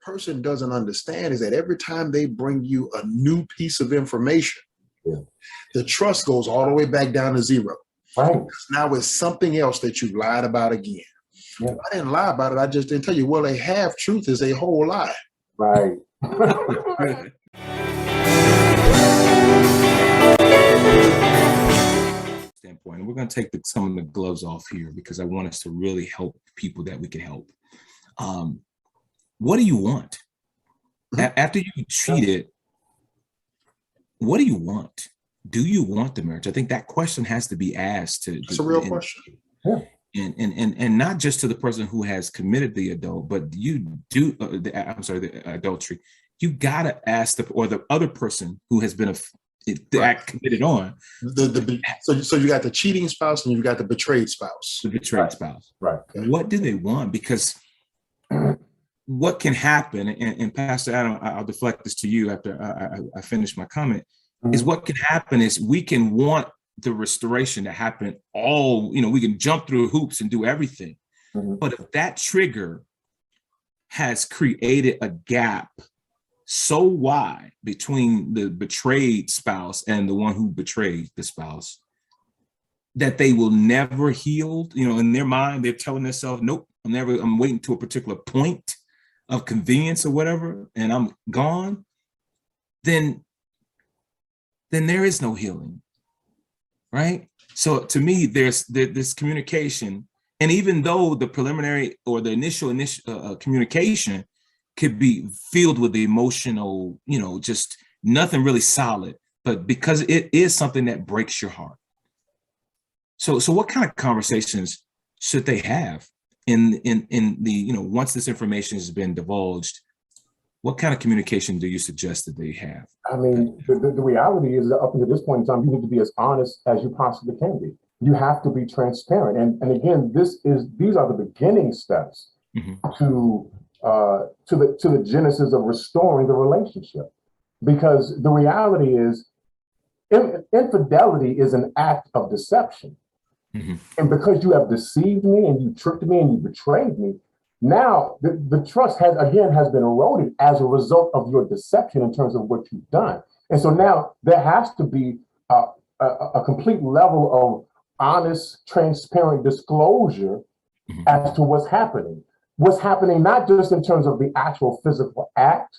person doesn't understand is that every time they bring you a new piece of information, the trust goes all the way back down to zero. Right. Now it's something else that you lied about again. I didn't lie about it. I just didn't tell you. Well, a half truth is a whole lie. Right. Standpoint, and we're going to take some of the gloves off here because I want us to really help people that we can help. What do you want? After you cheat it, what do you want? Do you want the marriage? I think that question has to be asked. It's a real question. And not just to the person who has committed the adult, but you do. The adultery. You gotta ask the other person who has been act committed on. So you got the cheating spouse and you got the betrayed spouse. The betrayed spouse. Right. What do they want? Because what can happen, and Pastor Adam, I'll deflect this to you after I finish my comment, is what can happen is we can want the restoration to happen we can jump through hoops and do everything. But if that trigger has created a gap so wide between the betrayed spouse and the one who betrayed the spouse that they will never heal, in their mind, they're telling themselves, nope, I'm waiting to a particular point of convenience or whatever, and I'm gone, then there is no healing, right? So to me, there's this communication, and even though the preliminary or the initial communication could be filled with the emotional, just nothing really solid, but because it is something that breaks your heart. So what kind of conversations should they have in the, once this information has been divulged? What kind of communication do you suggest that they have? I mean, the reality is that up until this point in time, you need to be as honest as you possibly can be. You have to be transparent. And again, these are the beginning steps to the genesis of restoring the relationship. Because the reality is infidelity is an act of deception. And because you have deceived me and you tricked me and you betrayed me, now the trust has been eroded as a result of your deception in terms of what you've done. And so now there has to be a complete level of honest, transparent disclosure as to what's happening. What's happening not just in terms of the actual physical act,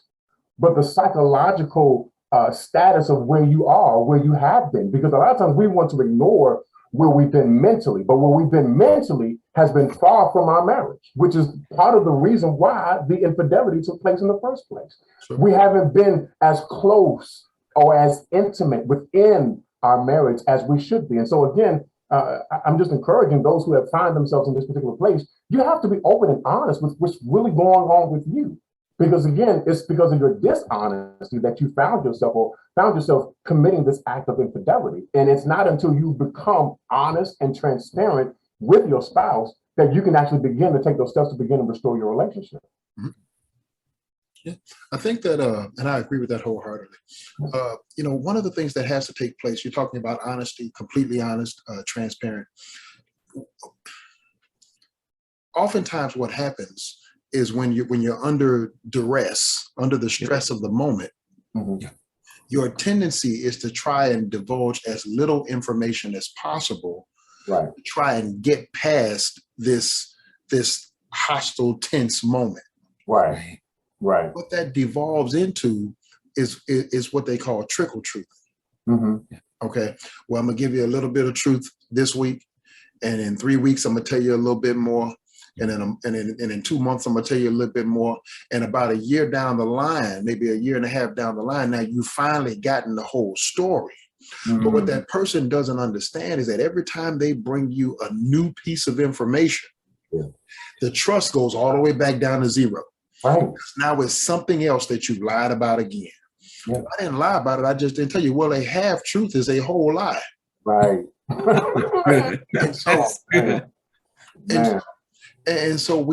but the psychological status of where you are, where you have been. Because a lot of times we want to ignore where we've been mentally, but where we've been mentally has been far from our marriage, which is part of the reason why the infidelity took place in the first place. Sure. We haven't been as close or as intimate within our marriage as we should be. And so again, I'm just encouraging those who have found themselves in this particular place, you have to be open and honest with what's really going on with you. Because again, it's because of your dishonesty that you found yourself committing this act of infidelity. And it's not until you become honest and transparent with your spouse that you can actually begin to take those steps to begin to restore your relationship. Yeah, I think that, and I agree with that wholeheartedly. One of the things that has to take place, you're talking about honesty, completely honest, transparent. Oftentimes what happens is when you're under duress, under the stress of the moment, your tendency is to try and divulge as little information as possible, to try and get past this hostile, tense moment. Right. What that devolves into is what they call trickle truth. Okay. Well, I'm gonna give you a little bit of truth this week, and in 3 weeks I'm gonna tell you a little bit more. And in 2 months, I'm going to tell you a little bit more. And about a year down the line, maybe a year and a half down the line, now you've finally gotten the whole story. But what that person doesn't understand is that every time they bring you a new piece of information, the trust goes all the way back down to zero. Now it's something else that you lied about again. I didn't lie about it. I just didn't tell you. Well, a half truth is a whole lie. And so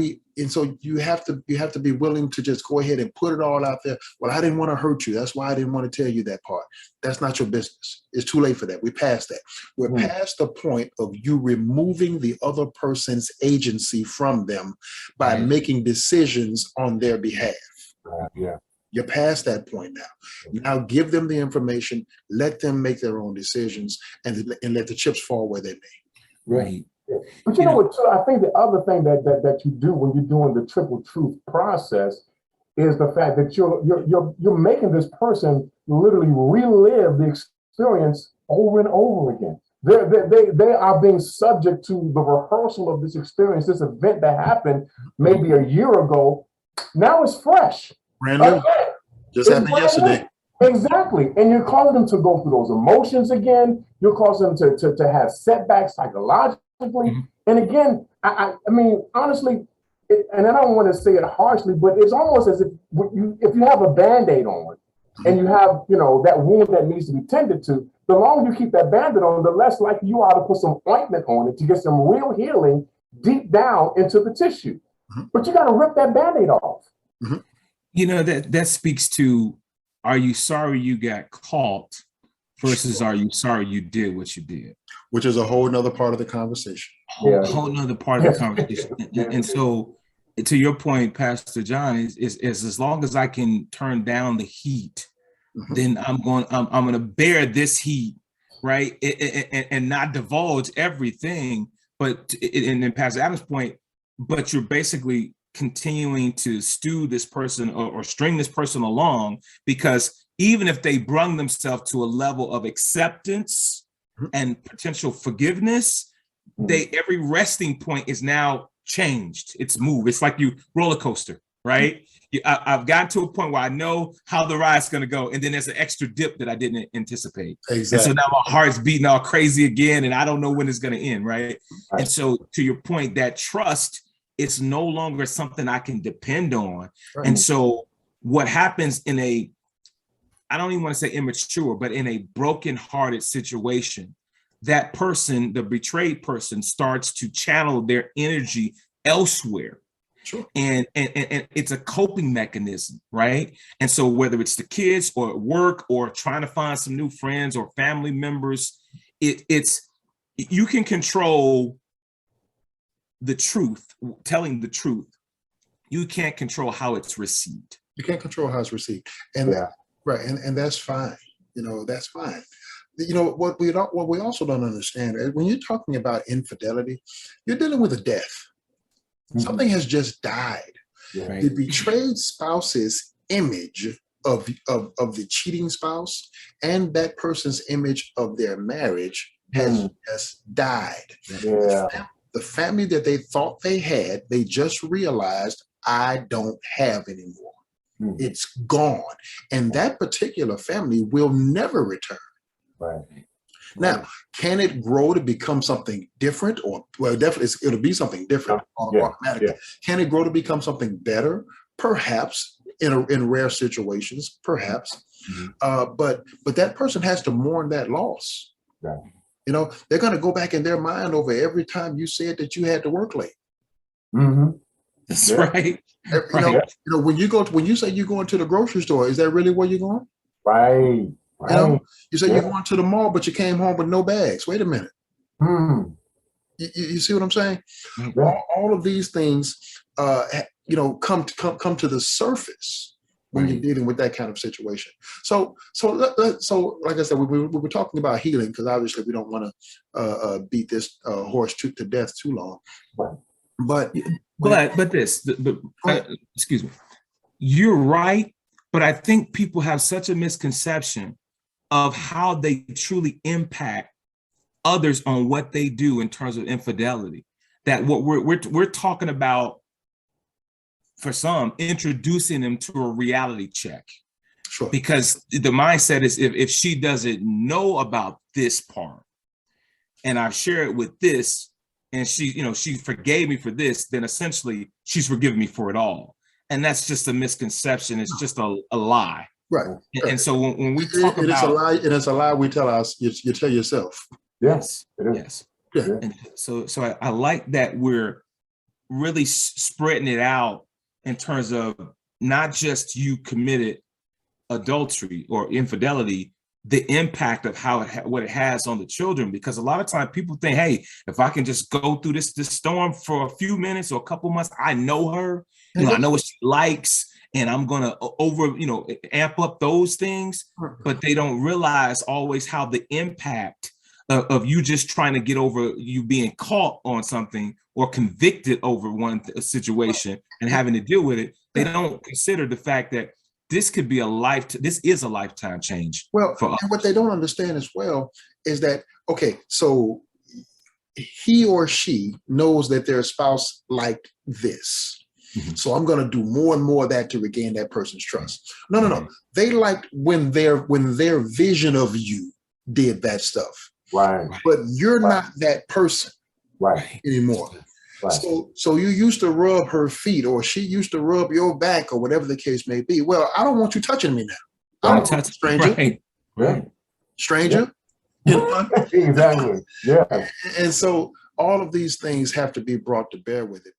you have to be willing to just go ahead and put it all out there. Well, I didn't want to hurt you. That's why I didn't want to tell you that part. That's not your business. It's too late for that. We're past that. We're past the point of you removing the other person's agency from them by making decisions on their behalf. Yeah. You're past that point now. Now give them the information, let them make their own decisions, and let the chips fall where they may. Right. Yeah. But you know what, too, I think the other thing that you do when you're doing the triple truth process is the fact that you're making this person literally relive the experience over and over again. They are being subject to the rehearsal of this experience, this event that happened maybe a year ago. Now it's fresh. Brand new. Just happened yesterday. Exactly. And you're causing them to go through those emotions again. You're causing them to have setbacks psychologically. Mm-hmm. And again, I mean, honestly, and I don't want to say it harshly, but it's almost as if you have a Band-Aid on and you have, that wound that needs to be tended to, the longer you keep that Band-Aid on, the less likely you are to put some ointment on it to get some real healing deep down into the tissue. Mm-hmm. But you got to rip that Band-Aid off. Mm-hmm. That speaks to, are you sorry you got caught versus are you sorry you did what you did? Which is a whole nother part of the conversation. Whole nother part of the conversation. And so, to your point, Pastor John, is as long as I can turn down the heat, mm-hmm. then I'm going to bear this heat, right? And not divulge everything. But and then Pastor Adam's point, but you're basically continuing to stew this person or string this person along, because even if they brung themselves to a level of acceptance and potential forgiveness, every resting point is now changed. It's moved. It's like you roller coaster, right? I've gotten to a point where I know how the ride's going to go, and then there's an extra dip that I didn't anticipate. Exactly. And so now my heart's beating all crazy again, and I don't know when it's going to end, right? And so, to your point, that trust, it's no longer something I can depend on. Right. And so what happens in I don't even want to say immature, but in a broken-hearted situation, that person, the betrayed person, starts to channel their energy elsewhere. Sure. And it's a coping mechanism, right? And so whether it's the kids or at work or trying to find some new friends or family members, it's you can control the truth, telling the truth. You can't control how it's received. You can't control how it's received. And right. And that's fine. That's fine. What we also don't understand is when you're talking about infidelity, you're dealing with a death. Mm-hmm. Something has just died. Yeah. The betrayed spouse's image of the cheating spouse and that person's image of their marriage has just died. Yeah. The family that they thought they had, they just realized I don't have anymore. Mm-hmm. It's gone. And that particular family will never return. Right. Now, can it grow to become something different? Definitely it'll be something different automatically. Yeah. Can it grow to become something better? Perhaps in rare situations, perhaps. Mm-hmm. But that person has to mourn that loss. Right. They're going to go back in their mind over every time you said that you had to work late. Mm-hmm. That's right. When you say you're going to the grocery store, is that really where you're going? Right. You say you're going to the mall, but you came home with no bags. Wait a minute. Mm. You see what I'm saying? Yeah. All of these things, come to the surface when you're dealing with that kind of situation. So like I said, we were talking about healing because obviously we don't want to beat this horse to death too long. But excuse me, you're right. But I think people have such a misconception of how they truly impact others on what they do in terms of infidelity, that what we're talking about, for some, introducing them to a reality check. Sure. Because the mindset is if she doesn't know about this part and I share it with this and she forgave me for this, then essentially she's forgiven me for it all. And that's just a misconception. It's just a lie. Right. And so when we talk about it's a lie, and it's a lie we tell you tell yourself. Yes. Yes. Yeah. And so I like that we're really spreading it out in terms of not just you committed adultery or infidelity, the impact of what it has on the children. Because a lot of times people think, hey, if I can just go through this storm for a few minutes or a couple months, I know her, I know what she likes, and I'm going to amp up those things, but they don't realize always how the impact of you just trying to get over you being caught on something or convicted over one situation and having to deal with it. They don't consider the fact that this could be this is a lifetime change. Well, and what they don't understand as well is that, okay, so he or she knows that their spouse liked this. Mm-hmm. So I'm going to do more and more of that to regain that person's trust. No. They liked when their vision of you did that stuff. Right. But you're not that person anymore. Right. So you used to rub her feet, or she used to rub your back, or whatever the case may be. Well, I don't want you touching me now. I don't want you, stranger. Right. Stranger. Yeah. Exactly. Yeah. And so all of these things have to be brought to bear with it.